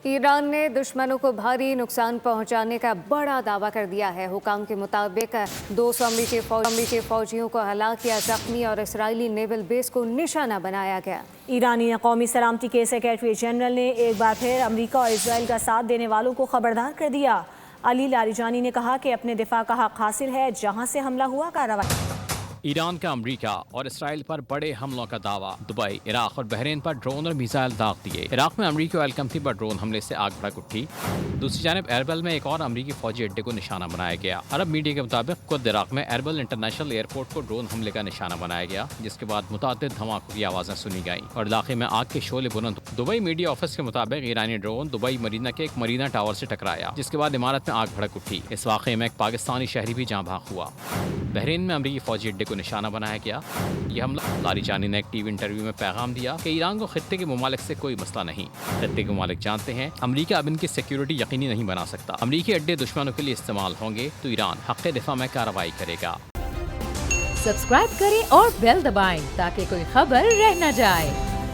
ایران نے دشمنوں کو بھاری نقصان پہنچانے کا بڑا دعویٰ کر دیا ہے۔ حکام کے مطابق 200 امریکی فوجیوں کو ہلاک کیا زخمی اور اسرائیلی نیول بیس کو نشانہ بنایا گیا۔ ایرانی قومی سلامتی کے سیکریٹری جنرل نے ایک بار پھر امریکہ اور اسرائیل کا ساتھ دینے والوں کو خبردار کر دیا۔ علی لاریجانی نے کہا کہ اپنے دفاع کا حق حاصل ہے، جہاں سے حملہ ہوا کارروائی۔ ایران کا امریکہ اور اسرائیل پر بڑے حملوں کا دعویٰ۔ دبئی، عراق اور بحرین پر ڈرون اور میزائل داغ دیے۔ عراق میں امریکی آئل کمپنی پر ڈرون حملے سے آگ بھڑک اٹھی۔ دوسری جانب ایربل میں ایک اور امریکی فوجی اڈے کو نشانہ بنایا گیا۔ عرب میڈیا کے مطابق خود عراق میں ایربل انٹرنیشنل ایئرپورٹ کو ڈرون حملے کا نشانہ بنایا گیا، جس کے بعد متعدد دھماکوں کی آوازیں سنی گئیں اور علاقے میں آگ کے شعلے بلند۔ دبئی میڈیا آفس کے مطابق ایرانی ڈرون دبئی مرینا کے ایک مرینا ٹاور سے ٹکرایا، جس کے بعد عمارت میں آگ بھڑک اٹھی۔ اس واقعے میں ایک پاکستانی شہری بھی جاں بحق ہوا۔ بحرین میں امریکی فوجی اڈے کو نشانہ بنایا گیا۔ یہ حملہ لاریجانی نے ایک ٹی وی انٹرویو میں پیغام دیا کہ ایران کو خطے کے ممالک سے کوئی مسئلہ نہیں۔ خطے کے ممالک جانتے ہیں امریکہ اب ان کی سیکیورٹی یقینی نہیں بنا سکتا۔ امریکی اڈے دشمنوں کے لیے استعمال ہوں گے تو ایران حق دفاع میں کارروائی کرے گا۔ سبسکرائب کریں اور بیل دبائیں تاکہ کوئی خبر رہ نہ جائے۔